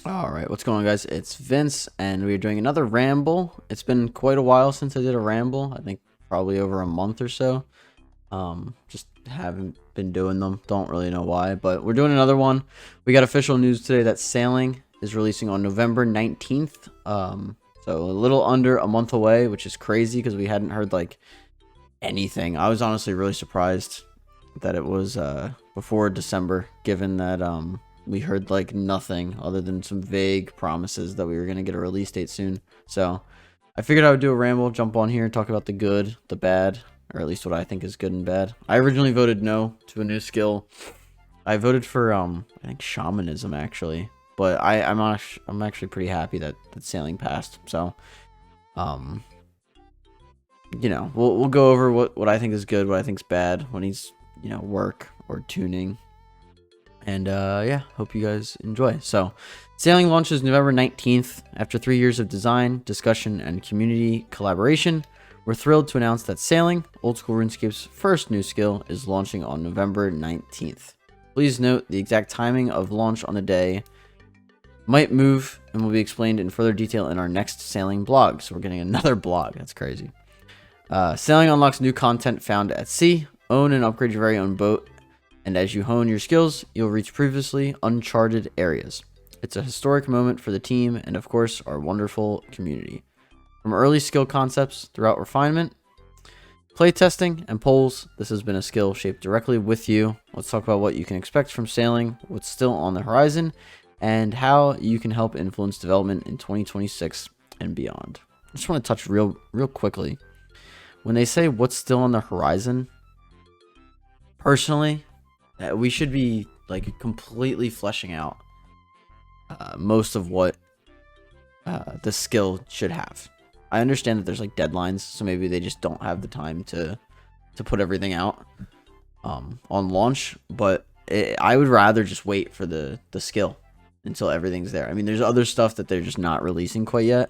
All right, what's going on, guys? It's Vince, and we're doing another ramble. It's been quite a while since I did a ramble. I think probably over a month or so. Just haven't been doing them. Don't really know why, but we're doing another one. We got official news today that Sailing is releasing on November 19th. So a little under a month away, which is crazy because we hadn't heard like anything. I was honestly really surprised that it was before December, given that we heard like nothing other than some vague promises that we were going to get a release date soon. So I figured I would do a ramble, jump on here, talk about the good, the bad, or at least what I think is good and bad. I originally voted no to a new skill. I voted for I think shamanism actually, but I'm actually pretty happy that Sailing passed. So you know, we'll go over what I think is good, what I think is bad, what needs, you know, work or tuning. And yeah, hope you guys enjoy. So, Sailing launches November 19th. After 3 years of design, discussion, and community collaboration, we're thrilled to announce that Sailing, Old School RuneScape's first new skill, is launching on November 19th. Please note the exact timing of launch on the day might move and will be explained in further detail in our next Sailing blog. So we're getting another blog. That's crazy. Sailing unlocks new content found at sea. Own and upgrade your very own boat. And as you hone your skills, you'll reach previously uncharted areas. It's a historic moment for the team and, of course, our wonderful community. From early skill concepts throughout refinement, playtesting, and polls, this has been a skill shaped directly with you. Let's talk about what you can expect from Sailing, what's still on the horizon, and how you can help influence development in 2026 and beyond. I just want to touch real quickly. When they say what's still on the horizon, personally, we should be like completely fleshing out most of what the skill should have. I understand that there's like deadlines, so maybe they just don't have the time to put everything out on launch. But I would rather just wait for the skill until everything's there. I mean, there's other stuff that they're just not releasing quite yet,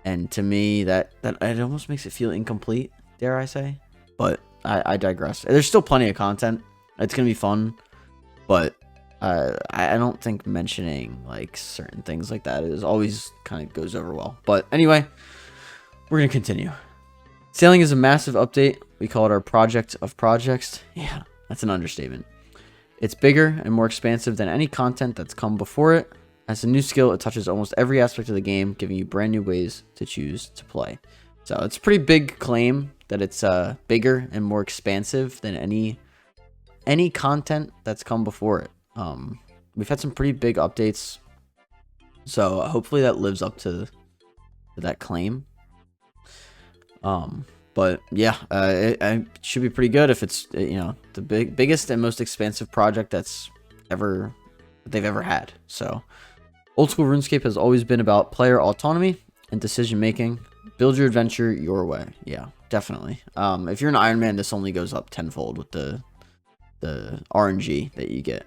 and to me that it almost makes it feel incomplete, dare I say. But I digress. There's still plenty of content. It's gonna be fun, but I don't think mentioning like certain things like that is always kind of goes over well. But anyway, we're gonna continue. Sailing is a massive update. We call it our project of projects. Yeah, that's an understatement. It's bigger and more expansive than any content that's come before it. As a new skill, it touches almost every aspect of the game, giving you brand new ways to choose to play. So it's a pretty big claim that it's bigger and more expansive than any content that's come before it. We've had some pretty big updates, so hopefully that lives up to that claim. But yeah, it should be pretty good if it's, you know, the biggest and most expansive project they've ever had. So Old School RuneScape has always been about player autonomy and decision making. Build your adventure your way. Yeah, definitely. If you're an Iron Man, this only goes up tenfold with the RNG that you get.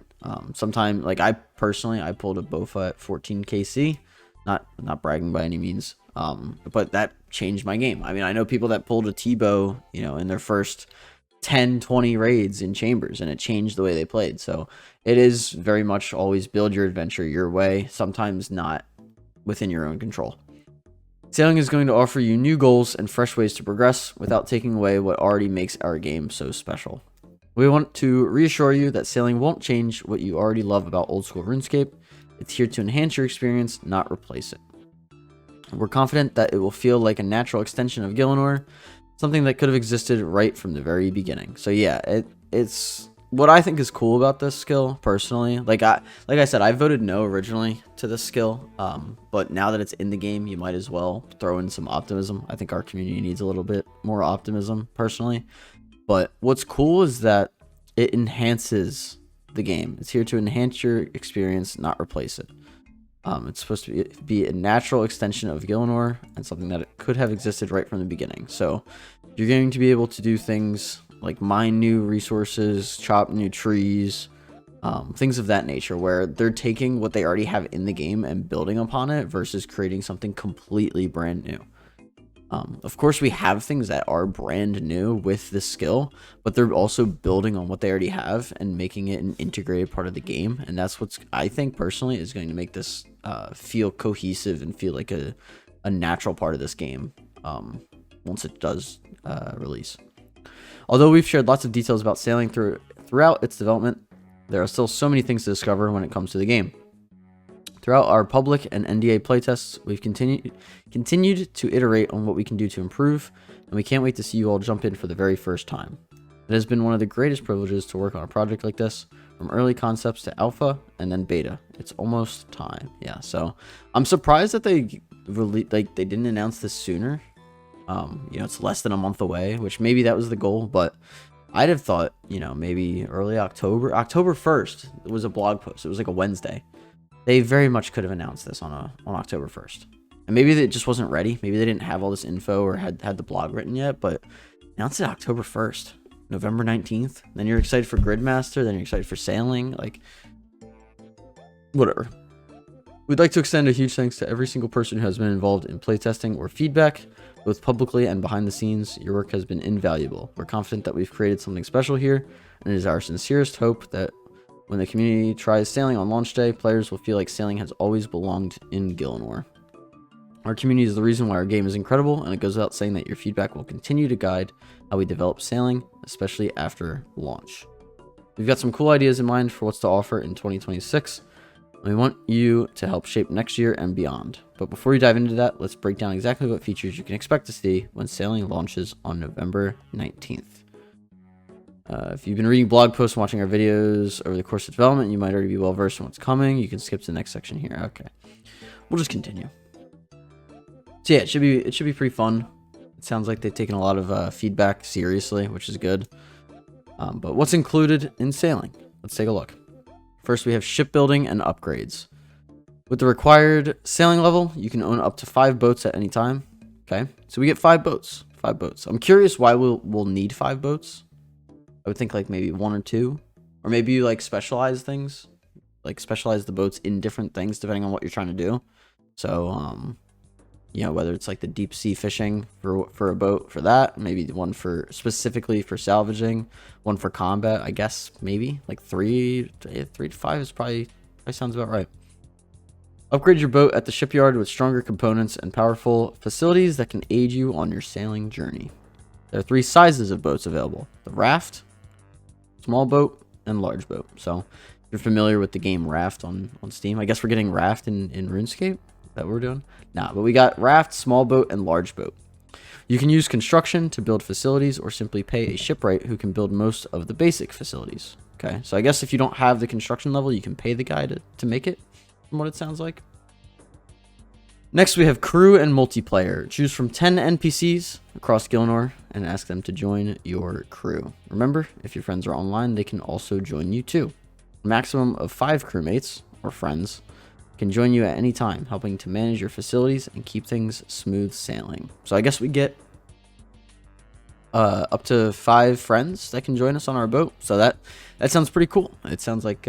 Sometime, like I pulled a Bofa at 14 KC, not bragging by any means, but that changed my game. I mean, I know people that pulled a T-bow, you know, in their first 10-20 raids in chambers, and it changed the way they played. So it is very much always build your adventure your way, sometimes not within your own control. Sailing is going to offer you new goals and fresh ways to progress without taking away what already makes our game so special. We want to reassure you that Sailing won't change what you already love about Old School RuneScape. It's here to enhance your experience, not replace it. We're confident that it will feel like a natural extension of Gielinor, something that could have existed right from the very beginning. So yeah, it's what I think is cool about this skill personally. Like I said, I voted no originally to this skill, but now that it's in the game, you might as well throw in some optimism. I think our community needs a little bit more optimism personally. But what's cool is that it enhances the game. It's here to enhance your experience, not replace it. It's supposed to be a natural extension of Gielinor and something that it could have existed right from the beginning. So you're going to be able to do things like mine new resources, chop new trees, things of that nature, where they're taking what they already have in the game and building upon it versus creating something completely brand new. Of course, we have things that are brand new with this skill, but they're also building on what they already have and making it an integrated part of the game. And that's what's, I think personally, is going to make this feel cohesive and feel like a natural part of this game once it does release. Although we've shared lots of details about sailing throughout its development, there are still so many things to discover when it comes to the game. Throughout our public and NDA playtests, we've continued to iterate on what we can do to improve, and we can't wait to see you all jump in for the very first time. It has been one of the greatest privileges to work on a project like this, from early concepts to alpha and then beta. It's almost time. Yeah, so I'm surprised that they didn't announce this sooner. It's less than a month away, which maybe that was the goal, but I'd have thought, maybe early October. October 1st was a blog post. It was like a Wednesday. They very much could have announced this on October 1st. And maybe it just wasn't ready. Maybe they didn't have all this info or had the blog written yet, but announced it October 1st, November 19th. Then you're excited for Gridmaster, then you're excited for sailing, like whatever. We'd like to extend a huge thanks to every single person who has been involved in playtesting or feedback, both publicly and behind the scenes. Your work has been invaluable. We're confident that we've created something special here, and it is our sincerest hope that when the community tries sailing on launch day, players will feel like sailing has always belonged in Gielinor. Our community is the reason why our game is incredible, and it goes without saying that your feedback will continue to guide how we develop sailing, especially after launch. We've got some cool ideas in mind for what's to offer in 2026, and we want you to help shape next year and beyond. But before we dive into that, let's break down exactly what features you can expect to see when sailing launches on November 19th. If you've been reading blog posts and watching our videos over the course of development, you might already be well versed in what's coming. You can skip to the next section here. Okay, we'll just continue. So yeah, it should be pretty fun. It sounds like they've taken a lot of feedback seriously, which is good. But what's included in sailing? Let's take a look. First, we have shipbuilding and upgrades. With the required sailing level, you can own up to 5 boats at any time. Okay, so we get 5 boats. 5 boats. I'm curious why we'll need 5 boats. I would think like maybe 1 or 2, or maybe you like specialize things, like specialize the boats in different things depending on what you're trying to do. So, whether it's like the deep sea fishing for a boat for that, maybe one for specifically for salvaging, one for combat. I guess maybe like 3 to 5 is probably sounds about right. Upgrade your boat at the shipyard with stronger components and powerful facilities that can aid you on your sailing journey. There are 3 sizes of boats available: the raft, small boat, and large boat. So if you're familiar with the game Raft on Steam, I guess we're getting Raft in RuneScape. Is that what we're doing? Nah, but we got Raft, small boat, and large boat. You can use construction to build facilities or simply pay a shipwright who can build most of the basic facilities. Okay, so I guess if you don't have the construction level, you can pay the guy to make it, from what it sounds like. Next, we have crew and multiplayer. Choose from 10 NPCs across Gielinor and ask them to join your crew. Remember, if your friends are online, they can also join you too. A maximum of 5 crewmates, or friends, can join you at any time, helping to manage your facilities and keep things smooth sailing. So I guess we get up to 5 friends that can join us on our boat. So that sounds pretty cool. It sounds like,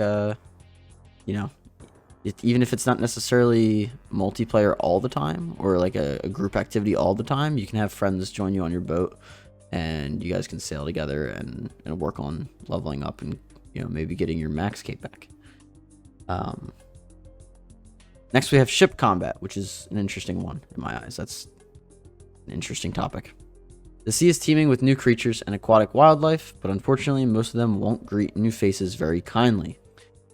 even if it's not necessarily multiplayer all the time or like a group activity all the time, you can have friends join you on your boat and you guys can sail together and work on leveling up and maybe getting your max cape back. Next we have ship combat, which is an interesting one in my eyes. That's an interesting topic. The sea is teeming with new creatures and aquatic wildlife, but unfortunately most of them won't greet new faces very kindly.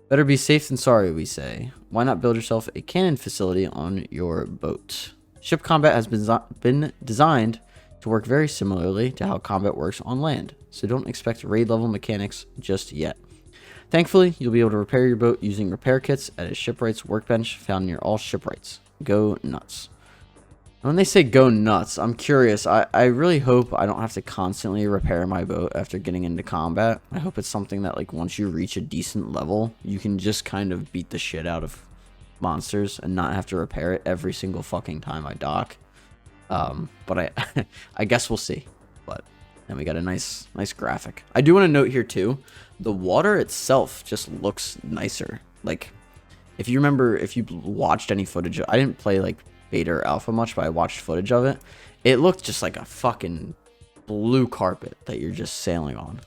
Better be safe than sorry, we say. Why not build yourself a cannon facility on your boat? Ship combat has been designed to work very similarly to how combat works on land, so don't expect raid level mechanics just yet. Thankfully, you'll be able to repair your boat using repair kits at a shipwright's workbench found near all shipwrights. Go nuts. When they say go nuts, I'm curious. I really hope I don't have to constantly repair my boat after getting into combat. I hope it's something that, like, once you reach a decent level, you can just kind of beat the shit out of monsters and not have to repair it every single fucking time I dock. But I guess we'll see. But then we got a nice graphic. I do want to note here too, the water itself just looks nicer. Like, if you remember, if you watched any footage, I didn't play like beta or alpha much, but I watched footage of it. it looked just like a fucking blue carpet that you're just sailing on.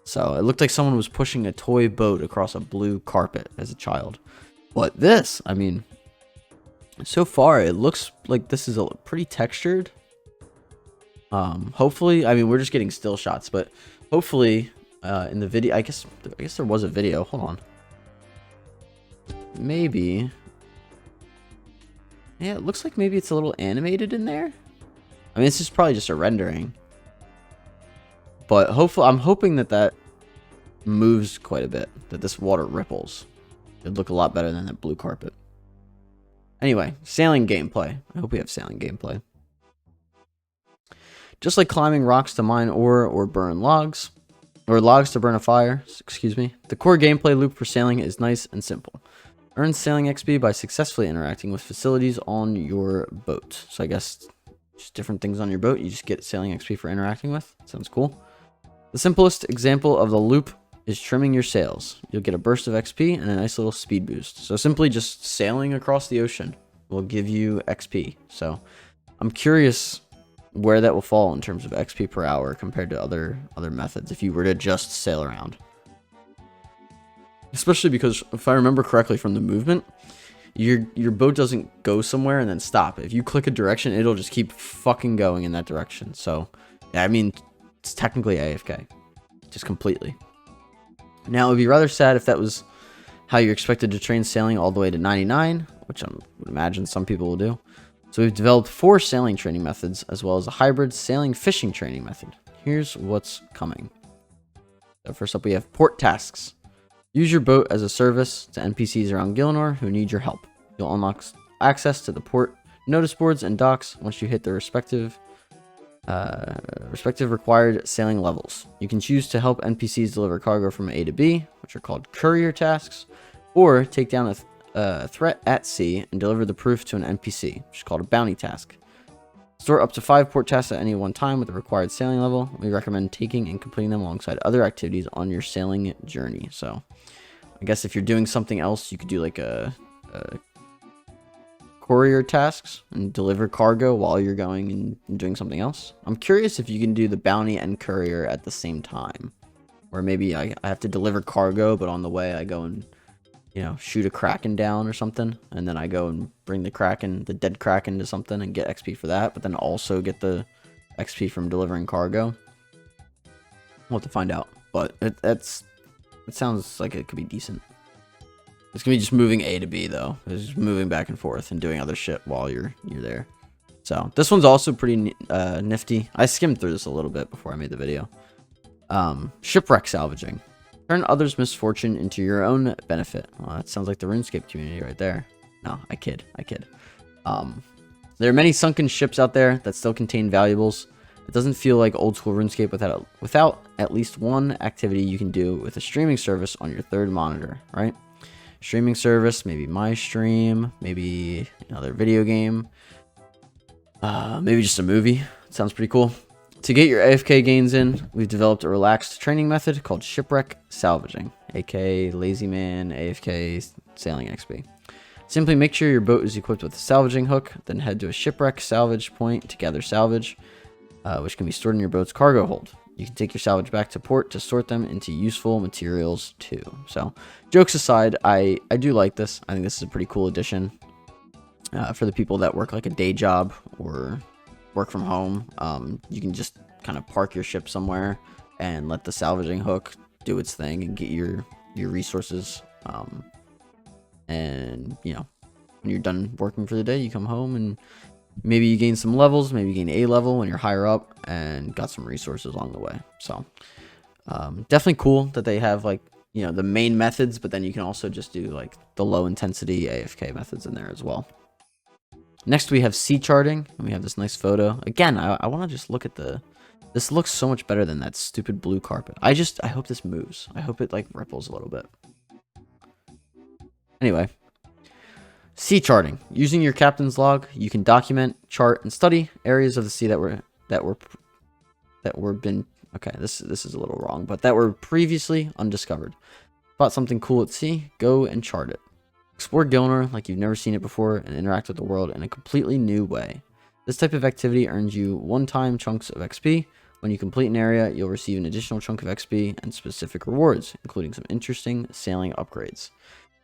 So it looked like someone was pushing a toy boat across a blue carpet as a child. But this, I mean, so far it looks like this is a pretty textured. Hopefully, I mean, we're just getting still shots, but hopefully in the video, I guess there was a video. Hold on. Maybe. Yeah, it looks like maybe it's a little animated in there. I mean, this is probably just a rendering. But hopefully, I'm hoping that moves quite a bit. That this water ripples. It'd look a lot better than that blue carpet. Anyway, sailing gameplay. I hope we have sailing gameplay. Just like climbing rocks to mine ore or burn logs, or logs to burn a fire, excuse me, the core gameplay loop for sailing is nice and simple. Earn sailing XP by successfully interacting with facilities on your boat. So I guess just different things on your boat, you just get sailing XP for interacting with. Sounds cool. The simplest example of the loop is trimming your sails. You'll get a burst of XP and a nice little speed boost. So simply just sailing across the ocean will give you XP. So I'm curious where that will fall in terms of XP per hour compared to other methods if you were to just sail around. Especially because if I remember correctly from the movement, your boat doesn't go somewhere and then stop. If you click a direction, it'll just keep fucking going in that direction. So yeah, I mean, it's technically AFK, just completely. Now it would be rather sad if that was how you're expected to train sailing all the way to 99, which I would imagine some people will do. So we've developed 4 sailing training methods as well as a hybrid sailing fishing training method. Here's what's coming. So first up we have port tasks. Use your boat as a service to NPCs around Gilnor who need your help. You'll unlock access to the port notice boards and docks once you hit the respective required sailing levels. You can choose to help NPCs deliver cargo from A to B, which are called courier tasks, or take down a threat at sea and deliver the proof to an NPC, which is called a bounty task. Store up to 5 port tasks at any one time with the required sailing level. We recommend taking and completing them alongside other activities on your sailing journey. So I guess if you're doing something else, you could do like a courier tasks and deliver cargo while you're going and doing something else. I'm curious if you can do the bounty and courier at the same time. Or maybe I have to deliver cargo, but on the way I go and, you know, shoot a kraken down or something, and then I go and bring the dead kraken to something and get XP for that, but then also get the XP from delivering cargo. We'll have to find out, but it sounds like it could be decent. It's gonna be just moving A to B though. It's just moving back and forth and doing other shit while you're there. So this one's also pretty nifty. I skimmed through this a little bit before I made the video. Shipwreck salvaging. Turn others' misfortune into your own benefit. Well, that sounds like the RuneScape community right there. No, I kid. There are many sunken ships out there that still contain valuables. It doesn't feel like old school RuneScape without at least one activity you can do with a streaming service on your third monitor, right? Streaming service, maybe my stream, maybe another video game, maybe just a movie. Sounds pretty cool. To get your AFK gains in, we've developed a relaxed training method called Shipwreck Salvaging, aka Lazy Man AFK Sailing XP. Simply make sure your boat is equipped with a salvaging hook, then head to a shipwreck salvage point to gather salvage, which can be stored in your boat's cargo hold. You can take your salvage back to port to sort them into useful materials too. So, jokes aside, I do like this. I think this is a pretty cool addition for the people that work like a day job or work from home. You can just kind of park your ship somewhere and let the salvaging hook do its thing and get your resources. And you know, when you're done working for the day, you come home and maybe you gain some levels, maybe you gain a level when you're higher up and got some resources along the way. So definitely cool that they have like, you know, the main methods, but then you can also just do like the low intensity AFK methods in there as well. Next we have sea charting, and we have this nice photo. Again, I want to just look at this looks so much better than that stupid blue carpet. I hope this moves. I hope it like ripples a little bit. Anyway, sea charting. Using your captain's log, you can document, chart, and study areas of the sea that were previously undiscovered. Spot something cool at sea, go and chart it. Explore Gilnor like you've never seen it before and interact with the world in a completely new way. This type of activity earns you one-time chunks of XP. When you complete an area, you'll receive an additional chunk of XP and specific rewards, including some interesting sailing upgrades.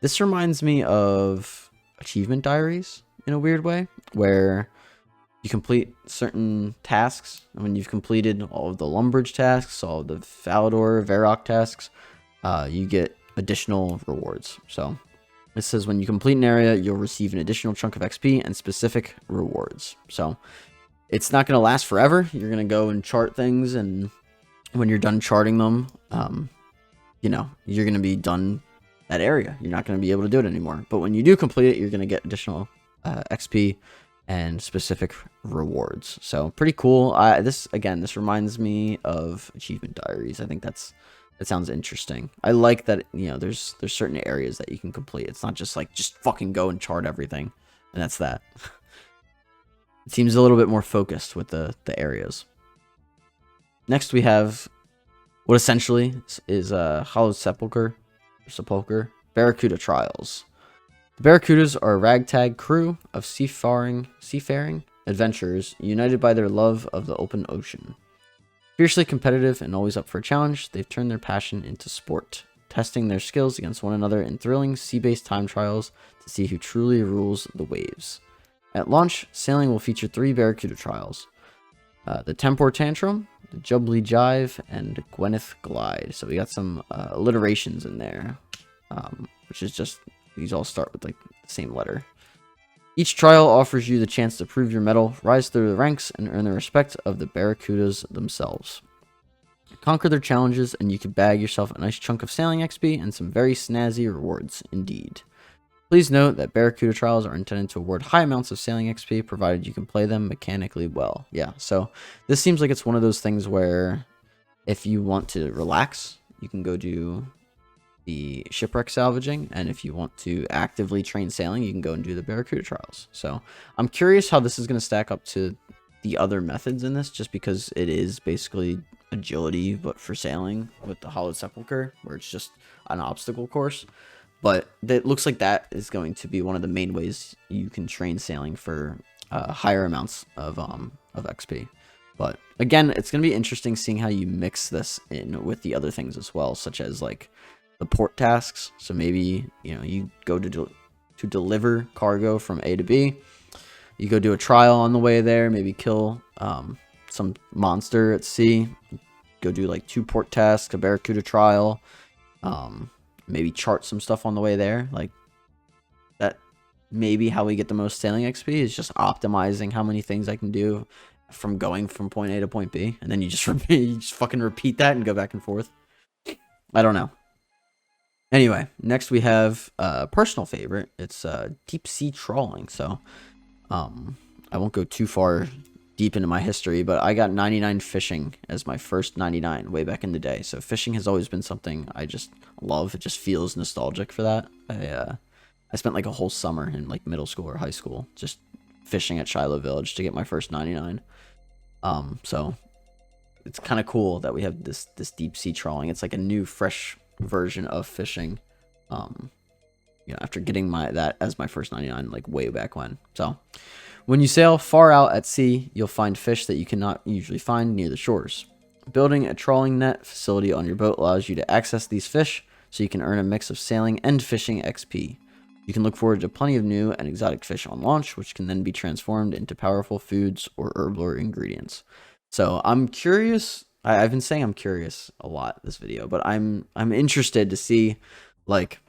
This reminds me of achievement diaries in a weird way, where you complete certain tasks, and when you've completed all of the Lumbridge tasks, all of the Falador, Varrock tasks, you get additional rewards. So it says when you complete an area, you'll receive an additional chunk of XP and specific rewards. So it's not going to last forever. You're going to go and chart things, and when you're done charting them, you know, you're going to be done that area. You're not going to be able to do it anymore. But when you do complete it, you're going to get additional XP and specific rewards. So pretty cool. This reminds me of achievement diaries. I think that sounds interesting. I like that, you know, there's certain areas that you can complete. It's not just like just fucking go and chart everything, and that's that. It seems a little bit more focused with the areas. Next we have what essentially is Hollowed Sepulchre Barracuda Trials. The Barracudas are a ragtag crew of seafaring adventurers united by their love of the open ocean. Fiercely competitive and always up for a challenge, they've turned their passion into sport, testing their skills against one another in thrilling sea-based time trials to see who truly rules the waves. At launch, sailing will feature 3 Barracuda trials. The Tempor Tantrum, the Jubbly Jive, and Gwyneth Glide. So we got some alliterations in there, which is just, these all start with like the same letter. Each trial offers you the chance to prove your mettle, rise through the ranks, and earn the respect of the Barracudas themselves. Conquer their challenges, and you can bag yourself a nice chunk of sailing XP and some very snazzy rewards indeed. Please note that Barracuda trials are intended to award high amounts of sailing XP, provided you can play them mechanically well. Yeah, so this seems like it's one of those things where if you want to relax, you can go do the shipwreck salvaging, and if you want to actively train sailing, you can go and do the Barracuda trials. So I'm curious how this is going to stack up to the other methods in this, just because it is basically agility but for sailing with the Hollowed Sepulchre, where it's just an obstacle course. But it looks like that is going to be one of the main ways you can train sailing for higher amounts of XP. But again, it's going to be interesting seeing how you mix this in with the other things as well, such as like the port tasks. So maybe, you know, you go to deliver cargo from A to B. You go do a trial on the way there, maybe kill some monster at sea. Go do like 2 port tasks, a Barracuda trial. Maybe chart some stuff on the way there. Like that, maybe how we get the most sailing XP is just optimizing how many things I can do from going from point A to point B, and then you just fucking repeat that and go back and forth. I don't know. Anyway, next we have a personal favorite. It's deep sea trawling. So I won't go too far deep into my history, but I got 99 fishing as my first 99 way back in the day. So fishing has always been something I just love. It just feels nostalgic for that. I spent like a whole summer in like middle school or high school just fishing at Shiloh Village to get my first 99. So it's kind of cool that we have this deep sea trawling. It's like a new, fresh version of fishing. You know, after getting that as my first 99 like way back when. So when you sail far out at sea, you'll find fish that you cannot usually find near the shores. Building a trawling net facility on your boat allows you to access these fish, so you can earn a mix of sailing and fishing XP. You can look forward to plenty of new and exotic fish on launch, which can then be transformed into powerful foods or herblore ingredients. So I'm curious. I've been saying I'm curious a lot this video, but I'm interested to see like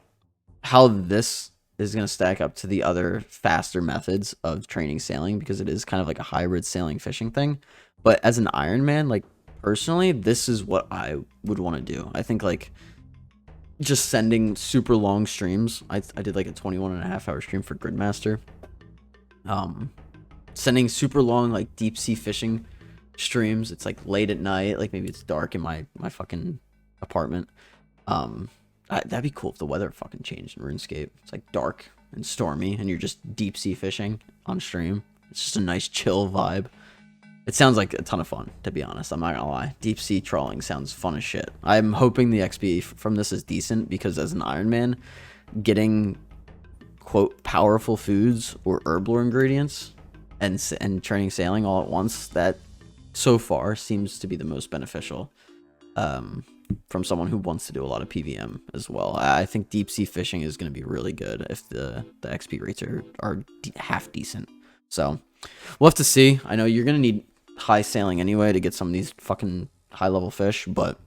how this is going to stack up to the other faster methods of training sailing, because it is kind of like a hybrid sailing fishing thing. But as an Ironman, like personally, this is what I would want to do. I think like just sending super long streams. I did like a 21.5 hour stream for Gridmaster. Sending super long like deep sea fishing streams. It's like late at night, like maybe it's dark in my fucking apartment. That'd be cool if the weather fucking changed in RuneScape. It's like dark and stormy and you're just deep sea fishing on stream. It's just a nice chill vibe. It sounds like a ton of fun, to be honest. I'm not gonna lie. Deep sea trawling sounds fun as shit. I'm hoping the XP from this is decent, because as an Ironman, getting quote powerful foods or herblore ingredients and training sailing all at once, that so far seems to be the most beneficial. From someone who wants to do a lot of PVM as well. I think deep sea fishing is going to be really good if the XP rates are half decent. So we'll have to see. I know you're going to need high sailing anyway to get some of these fucking high level fish, but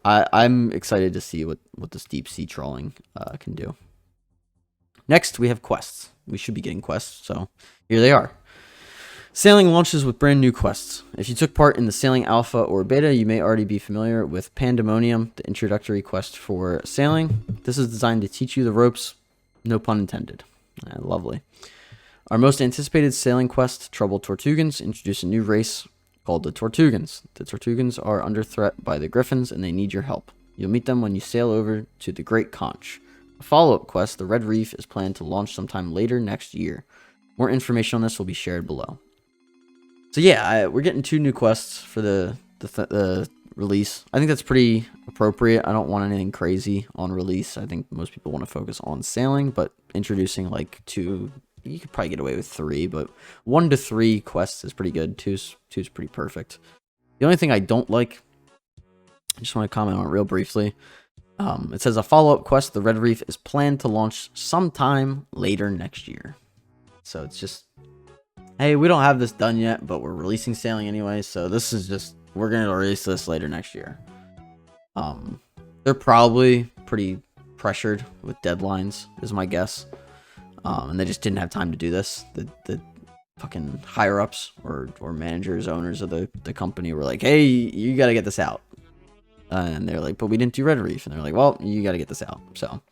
I'm excited to see what this deep sea trawling can do. Next, we have quests. We should be getting quests, so here they are. Sailing launches with brand new quests. If you took part in the Sailing Alpha or Beta, you may already be familiar with Pandemonium, the introductory quest for sailing. This is designed to teach you the ropes, no pun intended. Lovely. Our most anticipated sailing quest, Troubled Tortugans, introduce a new race called the Tortugans. The Tortugans are under threat by the Griffins, and they need your help. You'll meet them when you sail over to the Great Conch. A follow-up quest, the Red Reef, is planned to launch sometime later next year. More information on this will be shared below. So yeah, we're getting 2 new quests for the release. I think that's pretty appropriate. I don't want anything crazy on release. I think most people want to focus on sailing, but introducing like 2, you could probably get away with 3, but 1 to 3 quests is pretty good. 2's pretty perfect. The only thing I don't like, I just want to comment on it real briefly. It says a follow-up quest, the Red Reef, is planned to launch sometime later next year. So it's just, hey, we don't have this done yet, but we're releasing sailing anyway, so this is just, we're going to release this later next year. They're probably pretty pressured with deadlines, is my guess. And they just didn't have time to do this. The fucking higher-ups or managers, owners of the company were like, hey, you got to get this out. And they're like, but we didn't do Red Reef. And they're like, well, you got to get this out. So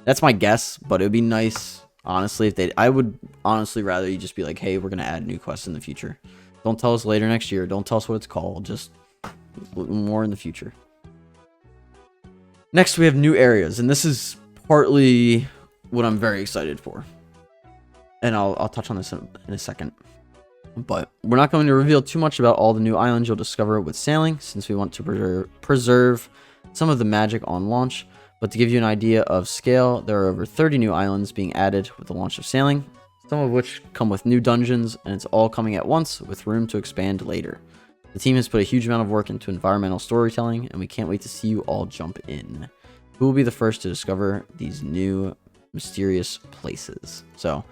that's my guess, but it would be nice, honestly, if I would honestly rather you just be like, hey, we're going to add new quests in the future. Don't tell us later next year. Don't tell us what it's called. Just more in the future. Next, we have new areas. And this is partly what I'm very excited for. And I'll touch on this in a second. But we're not going to reveal too much about all the new islands you'll discover with sailing, since we want to preserve some of the magic on launch. But to give you an idea of scale, there are over 30 new islands being added with the launch of sailing, some of which come with new dungeons, and it's all coming at once with room to expand later. The team has put a huge amount of work into environmental storytelling, and we can't wait to see you all jump in. Who will be the first to discover these new mysterious places? So,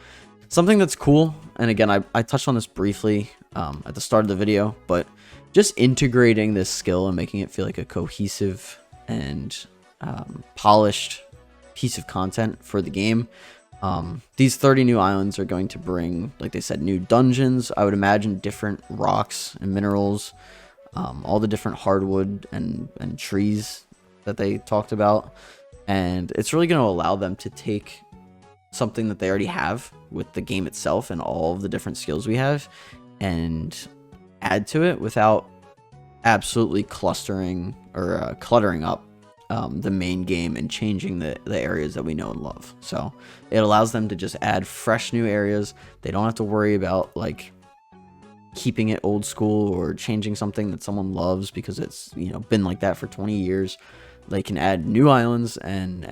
something that's cool, and again, I touched on this briefly at the start of the video, but just integrating this skill and making it feel like a cohesive and polished piece of content for the game. These 30 new islands are going to bring, like they said, new dungeons. I would imagine different rocks and minerals, all the different hardwood and trees that they talked about. And it's really going to allow them to take something that they already have with the game itself and all of the different skills we have and add to it without absolutely clustering or cluttering up the main game and changing the areas that we know and love. So it allows them to just add fresh new areas. They don't have to worry about like keeping it old school or changing something that someone loves because it's, you know, been like that for 20 years. They can add new islands and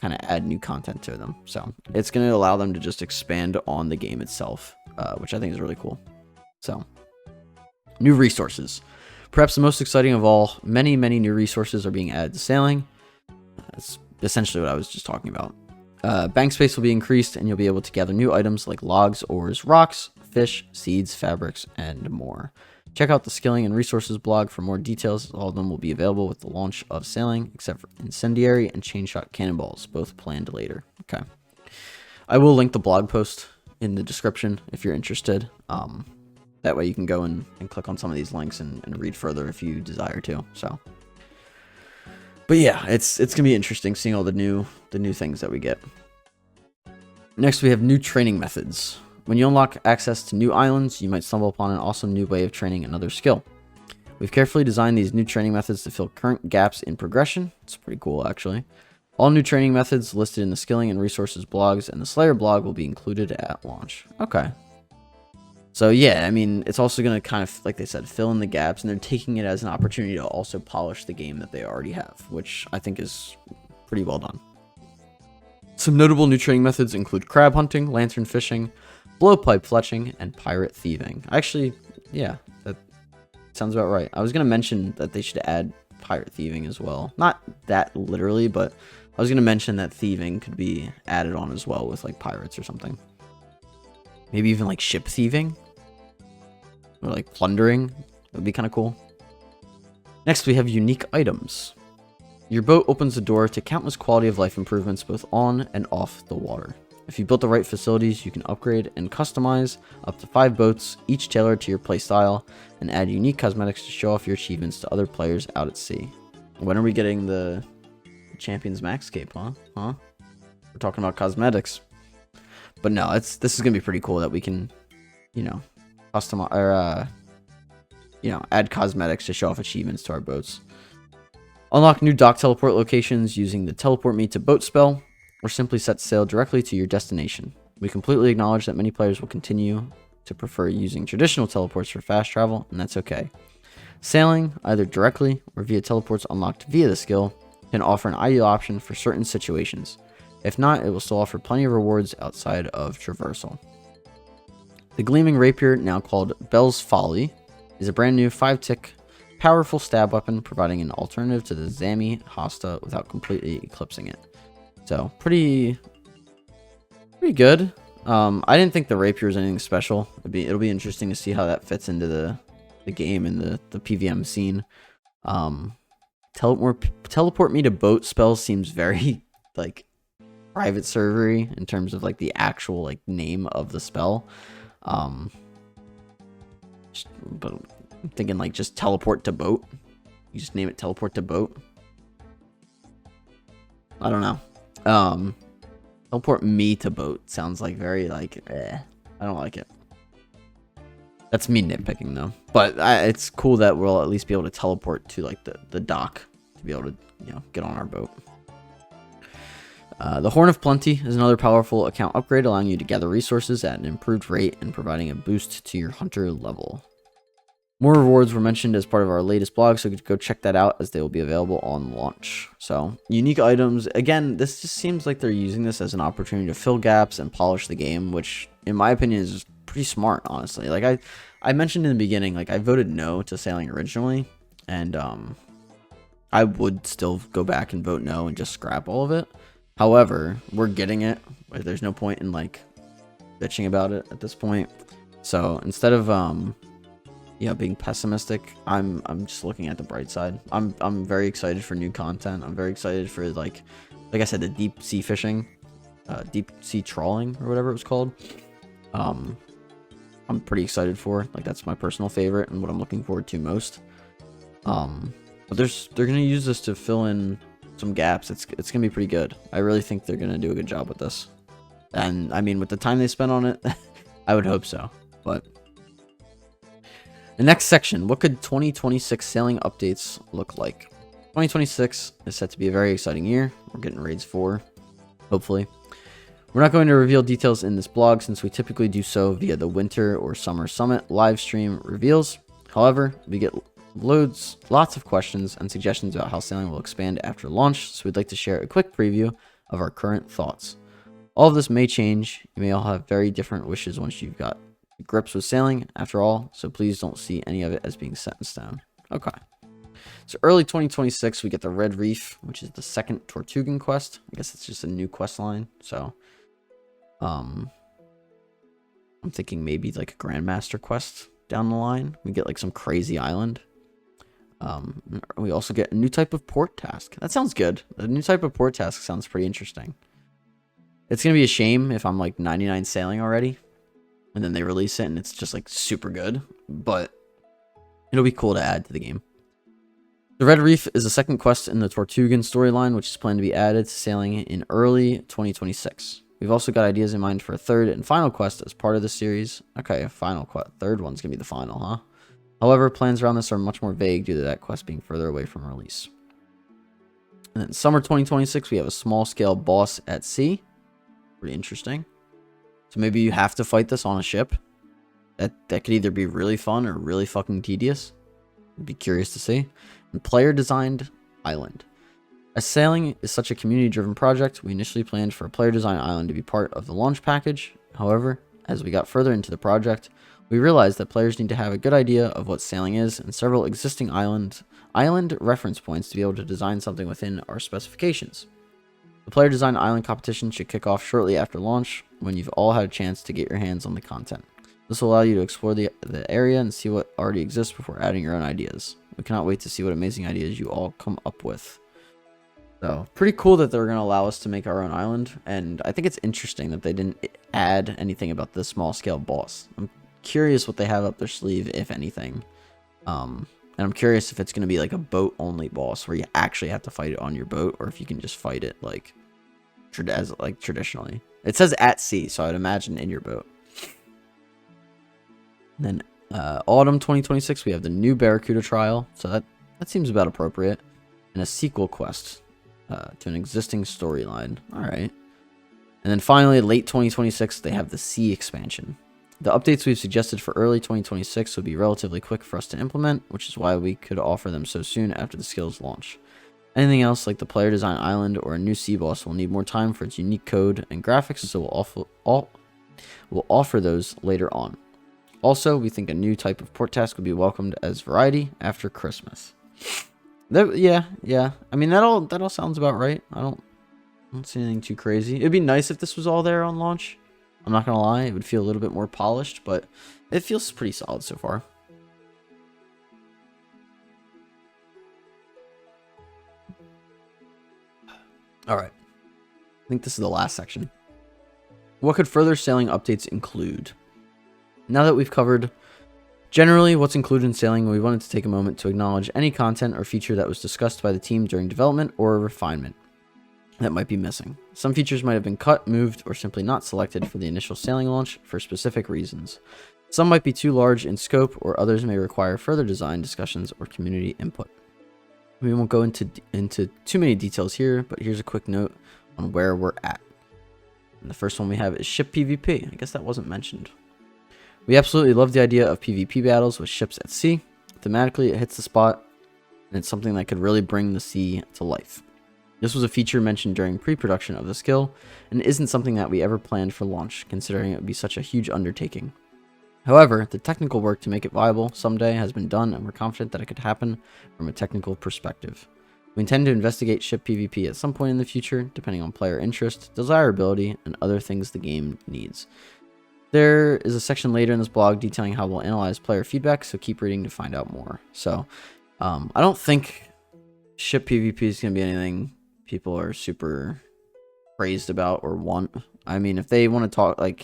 kind of add new content to them. So it's going to allow them to just expand on the game itself, which I think is really cool. So new resources. Perhaps the most exciting of all, many new resources are being added to sailing. That's essentially what I was just talking about. Bank space will be increased, and you'll be able to gather new items like logs, ores, rocks, fish, seeds, fabrics, and more. Check out the Skilling and Resources blog for more details. All of them will be available with the launch of sailing, except for Incendiary and Chain Shot Cannonballs, both planned later. Okay. I will link the blog post in the description if you're interested. That way you can go and click on some of these links and read further if you desire to. So, but yeah, it's gonna be interesting seeing all the new things that we get. Next, we have new training methods. When you unlock access to new islands, you might stumble upon an awesome new way of training another skill. We've carefully designed these new training methods to fill current gaps in progression. It's pretty cool, actually. All new training methods listed in the Skilling and Resources blogs and the Slayer blog will be included at launch. Okay. So yeah, I mean, it's also going to kind of, like they said, fill in the gaps, and they're taking it as an opportunity to also polish the game that they already have, which I think is pretty well done. Some notable new training methods include crab hunting, lantern fishing, blowpipe fletching, and pirate thieving. Actually, yeah, that sounds about right. I was going to mention that they should add pirate thieving as well. Not that literally, but I was going to mention that thieving could be added on as well with like pirates or something. Maybe even like ship thieving or like plundering. That would be kind of cool. Next, we have unique items. Your boat opens the door to countless quality of life improvements both on and off the water. If you built the right facilities, you can upgrade and customize up to 5 boats, each tailored to your playstyle, and add unique cosmetics to show off your achievements to other players out at sea. When are we getting the Champions Max cape, huh? We're talking about cosmetics. But no, this is going to be pretty cool that we can, you know, customize, or, you know, add cosmetics to show off achievements to our boats. Unlock new dock teleport locations using the Teleport Me to Boat spell, or simply set sail directly to your destination. We completely acknowledge that many players will continue to prefer using traditional teleports for fast travel, and that's okay. Sailing, either directly or via teleports unlocked via the skill, can offer an ideal option for certain situations. If not, it will still offer plenty of rewards outside of traversal. The Gleaming Rapier, now called Bell's Folly, is a brand new 5-tick powerful stab weapon, providing an alternative to the Zami Hasta without completely eclipsing it. So pretty good. I didn't think the rapier was anything special. It'll be interesting to see how that fits into the game and the PVM scene. Teleport Me to Boat spell seems very like private servery in terms of like the actual like name of the spell. But I'm thinking like just teleport to boat. You just name it teleport to boat. I don't know. Teleport me to boat sounds like very like I don't like it. That's me nitpicking though. But it's cool that we'll at least be able to teleport to like the dock to be able to, you know, get on our boat. The Horn of Plenty is another powerful account upgrade, allowing you to gather resources at an improved rate and providing a boost to your hunter level. More rewards were mentioned as part of our latest blog, so go check that out as they will be available on launch. So, unique items. Again, this just seems like they're using this as an opportunity to fill gaps and polish the game, which, in my opinion, is pretty smart, honestly. Like, I mentioned in the beginning, like, I voted no to sailing originally, and I would still go back and vote no and just scrap all of it. However, we're getting it. There's no point in, like, bitching about it at this point. So, instead of, yeah, being pessimistic, I'm just looking at the bright side. I'm very excited for new content. I'm very excited for like I said, the deep sea fishing, deep sea trawling or whatever it was called. I'm pretty excited for. Like, that's my personal favorite and what I'm looking forward to most. But they're gonna use this to fill in some gaps. It's gonna be pretty good. I really think they're gonna do a good job with this. And I mean, with the time they spent on it, I would hope so. But the next section, what could 2026 sailing updates look like? 2026 is set to be a very exciting year. We're getting raids 4, hopefully. We're not going to reveal details in this blog since we typically do so via the Winter or Summer Summit live stream reveals. However, we get lots of questions and suggestions about how sailing will expand after launch, so we'd like to share a quick preview of our current thoughts. All of this may change. You may all have very different wishes once you've got grips with sailing, after all, so please don't see any of it as being set in stone. Okay. So early 2026, we get the Red Reef, which is the second Tortugan quest. I guess it's just a new quest line. So, I'm thinking maybe like a Grandmaster quest down the line. We get like some crazy island. We also get a new type of port task. That sounds good. A new type of port task sounds pretty interesting. It's going to be a shame if I'm like 99 sailing already, and then they release it and it's just like super good, but it'll be cool to add to the game. The Red Reef is the second quest in the Tortugan storyline, which is planned to be added to sailing in early 2026. We've also got ideas in mind for a third and final quest as part of the series. Okay, a final quest. Third one's going to be the final, huh? However, plans around this are much more vague due to that quest being further away from release. And then summer 2026, we have a small-scale boss at sea. Pretty interesting. So maybe you have to fight this on a ship. That could either be really fun or really fucking tedious. I'd be curious to see. And player-designed island. As sailing is such a community-driven project, we initially planned for a player-designed island to be part of the launch package. However, As we got further into the project, we realized that players need to have a good idea of what sailing is and several existing island reference points to be able to design something within our specifications. The player design island competition should kick off shortly after launch when you've all had a chance to get your hands on the content. This will allow you to explore the area and see what already exists before adding your own ideas. We cannot wait to see what amazing ideas you all come up with. So, pretty cool that they're going to allow us to make our own island, and I think it's interesting that they didn't add anything about the small scale boss. I'm curious what they have up their sleeve, if anything. And I'm curious if it's going to be like a boat only boss where you actually have to fight it on your boat, or if you can just fight it like traditionally. It says at sea, so I'd imagine in your boat. And then autumn 2026, we have the new Barracuda trial, so that seems about appropriate, and a sequel quest to an existing storyline. All right. And then finally, late 2026, they have the Sea expansion. The updates we've suggested for early 2026 would be relatively quick for us to implement, which is why we could offer them so soon after the skill's launch. Anything else, like the player design island or a new sea boss, will need more time for its unique code and graphics, so we'll offer those later on. Also, we think a new type of port task would be welcomed as variety after Christmas. Yeah. I mean, that all sounds about right. I don't see anything too crazy. It'd be nice if this was all there on launch. I'm not gonna lie, it would feel a little bit more polished, but it feels pretty solid so far. All right. I think this is the last section. What could further sailing updates include? Now that we've covered generally what's included in sailing, we wanted to take a moment to acknowledge any content or feature that was discussed by the team during development or refinement that might be missing. Some features might have been cut, moved, or simply not selected for the initial sailing launch for specific reasons. Some might be too large in scope, or others may require further design discussions or community input. We won't go into too many details here, but here's a quick note on where we're at. And the first one we have is ship PvP. I guess that wasn't mentioned. We absolutely love the idea of PvP battles with ships at sea. Thematically, it hits the spot, and it's something that could really bring the sea to life. This was a feature mentioned during pre-production of the skill, and isn't something that we ever planned for launch, considering it would be such a huge undertaking. However, the technical work to make it viable someday has been done, and we're confident that it could happen from a technical perspective. We intend to investigate ship PvP at some point in the future, depending on player interest, desirability, and other things the game needs. There is a section later in this blog detailing how we'll analyze player feedback, so keep reading to find out more. So, I don't think ship PvP is going to be anything people are super praised about or want. I mean, if they want to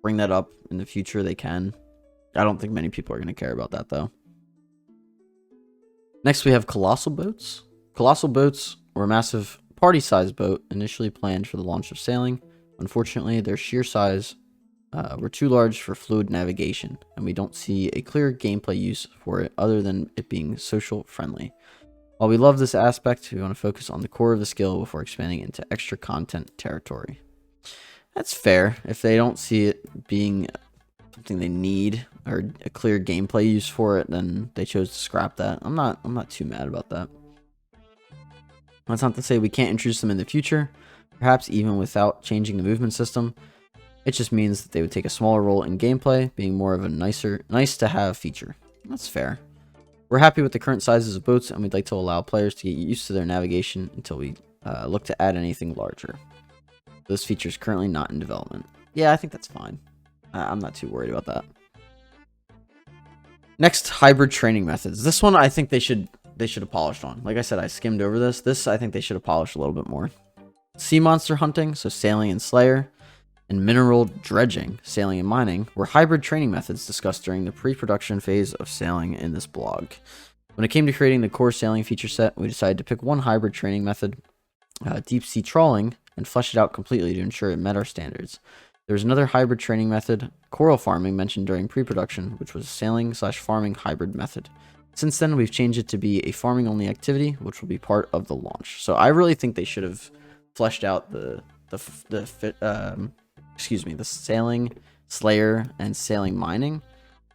bring that up in the future, they can. I don't think many people are going to care about that, though. Next, we have Colossal Boats. Colossal Boats were a massive party-sized boat initially planned for the launch of sailing. Unfortunately, their sheer size were too large for fluid navigation, and we don't see a clear gameplay use for it other than it being social friendly. While we love this aspect, we want to focus on the core of the skill before expanding into extra content territory. That's fair. If they don't see it being something they need or a clear gameplay use for it, then they chose to scrap that. I'm not too mad about that. That's not to say we can't introduce them in the future, perhaps even without changing the movement system. It just means that they would take a smaller role in gameplay, being more of a nice to have feature. That's fair. We're happy with the current sizes of boats, and we'd like to allow players to get used to their navigation until we look to add anything larger. This feature is currently not in development. Yeah, I think that's fine. I'm not too worried about that. Next, hybrid training methods. This one I think they should have polished on. Like I said, I skimmed over this. This I think they should have polished a little bit more. Sea monster hunting, so sailing and slayer, and mineral dredging, sailing and mining, were hybrid training methods discussed during the pre-production phase of sailing in this blog. When it came to creating the core sailing feature set, we decided to pick one hybrid training method, deep sea trawling, and flesh it out completely to ensure it met our standards. There was another hybrid training method, coral farming, mentioned during pre-production, which was a sailing/farming hybrid method. Since then, we've changed it to be a farming-only activity, which will be part of the launch. So I really think they should have fleshed out the sailing slayer and sailing mining,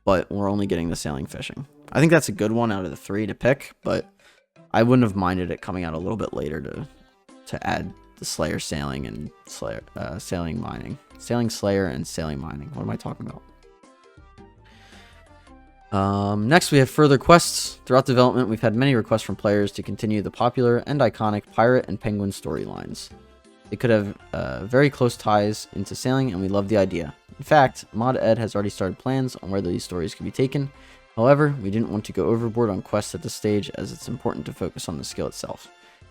but we're only getting the sailing fishing. I think that's a good one out of the three to pick, but I wouldn't have minded it coming out a little bit later to add the Slayer sailing and sailing mining. Sailing Slayer and sailing mining. What am I talking about? Next, we have further quests. Throughout development, we've had many requests from players to continue the popular and iconic pirate and penguin storylines. They could have very close ties into sailing, and we love the idea. In fact, Mod Ed has already started plans on where these stories could be taken. However, we didn't want to go overboard on quests at this stage, as it's important to focus on the skill itself.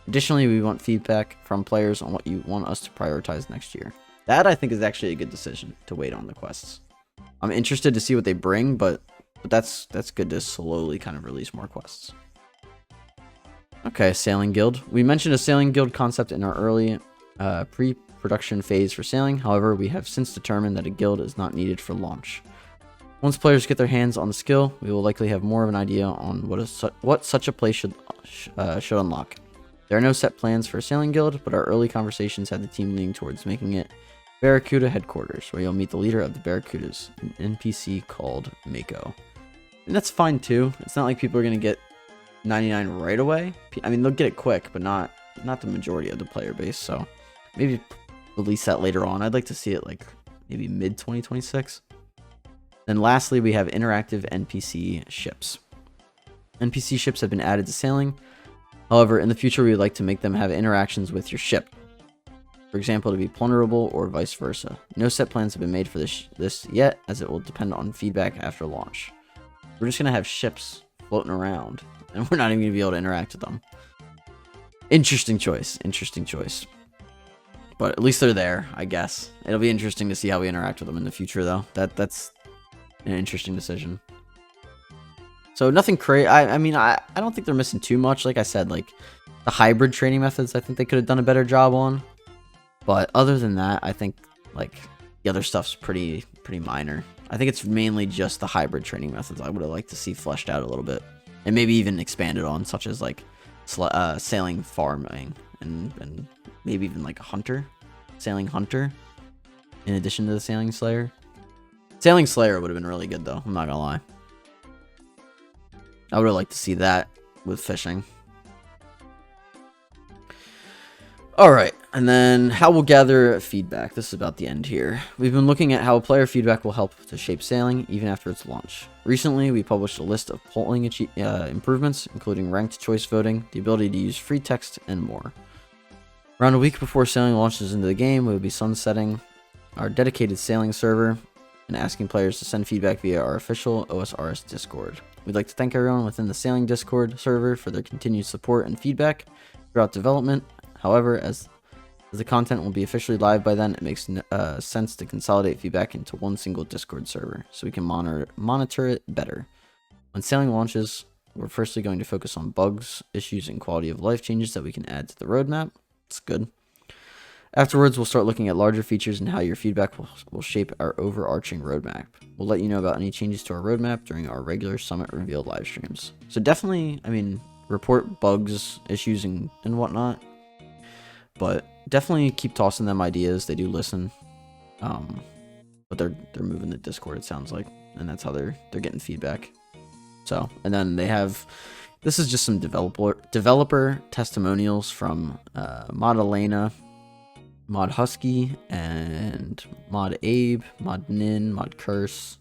Additionally, we want feedback from players on what you want us to prioritize next year. That, I think, is actually a good decision, to wait on the quests. I'm interested to see what they bring, but that's good to slowly kind of release more quests. Okay, Sailing Guild. We mentioned a Sailing Guild concept in our early pre-production phase for sailing. However, we have since determined that a guild is not needed for launch. Once players get their hands on the skill, we will likely have more of an idea on what such a play should unlock. There are no set plans for a Sailing Guild, but our early conversations had the team leaning towards making it Barracuda headquarters, where you'll meet the leader of the Barracudas, an NPC called Mako. And that's fine too. It's not like people are going to get 99 right away. I mean, they'll get it quick, but not the majority of the player base. So maybe release that later on. I'd like to see it like maybe mid 2026. Then lastly, we have interactive NPC ships. NPC ships have been added to sailing. However, in the future, we would like to make them have interactions with your ship. For example, to be plunderable or vice versa. No set plans have been made for this yet, as it will depend on feedback after launch. We're just going to have ships floating around, and we're not even going to be able to interact with them. Interesting choice. Interesting choice. But at least they're there, I guess. It'll be interesting to see how we interact with them in the future, though. That's an interesting decision. So nothing crazy. I mean, I don't think they're missing too much. Like I said, like the hybrid training methods, I think they could have done a better job on. But other than that, I think like the other stuff's pretty minor. I think it's mainly just the hybrid training methods I would have liked to see fleshed out a little bit, and maybe even expanded on, such as like sailing farming and maybe even like a sailing hunter, in addition to the sailing slayer. Sailing slayer would have been really good though. I'm not gonna lie. I would have liked to see that with fishing. Alright, and then how we'll gather feedback. This is about the end here. We've been looking at how player feedback will help to shape sailing even after its launch. Recently, we published a list of polling improvements, including ranked choice voting, the ability to use free text, and more. Around a week before sailing launches into the game, we will be sunsetting our dedicated sailing server and asking players to send feedback via our official OSRS Discord. We'd like to thank everyone within the sailing Discord server for their continued support and feedback throughout development. However, as the content will be officially live by then, it makes sense to consolidate feedback into one single Discord server so we can monitor it better. When sailing launches, we're firstly going to focus on bugs, issues, and quality of life changes that we can add to the roadmap. It's good. Afterwards, we'll start looking at larger features and how your feedback will shape our overarching roadmap. We'll let you know about any changes to our roadmap during our regular Summit Reveal live streams. So definitely, I mean, report bugs, issues, and whatnot. But definitely keep tossing them ideas. They do listen. But they're moving the Discord, it sounds like. And that's how they're getting feedback. So, and then they have... This is just some developer testimonials from Mod Elena, Mod Husky, and Mod Abe, Mod Nin, Mod Curse,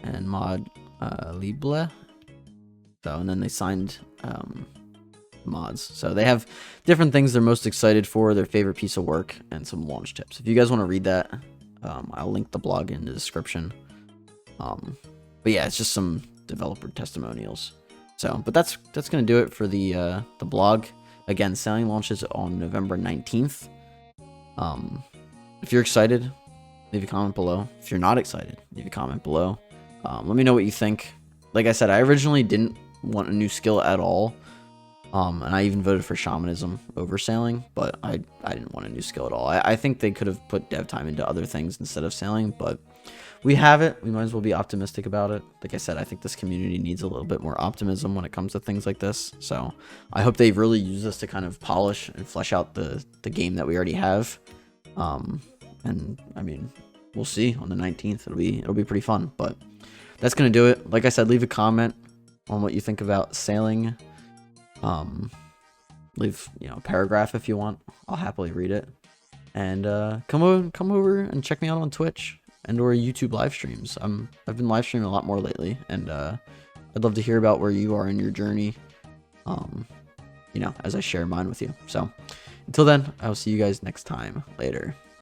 and Mod Lible. So, and then they signed mods. So they have different things they're most excited for, their favorite piece of work, and some launch tips. If you guys want to read that, I'll link the blog in the description. But yeah, it's just some developer testimonials. So, but that's gonna do it for the blog. Again, sailing launches on November 19th. If you're excited, leave a comment below. If you're not excited, leave a comment below. Let me know what you think. Like I said, I originally didn't want a new skill at all. And I even voted for shamanism over sailing, but I didn't want a new skill at all. I think they could have put dev time into other things instead of sailing, but we have it. We might as well be optimistic about it. Like I said, I think this community needs a little bit more optimism when it comes to things like this. So I hope they really use this to kind of polish and flesh out the game that we already have. And I mean, we'll see on the 19th. It'll be pretty fun, but that's going to do it. Like I said, leave a comment on what you think about sailing. leave, you know, a paragraph if you want. I'll happily read it. And come over and check me out on Twitch and or YouTube live streams. I've been live streaming a lot more lately, and I'd love to hear about where you are in your journey. You know, as I share mine with you. So until then, I'll see you guys next time. Later.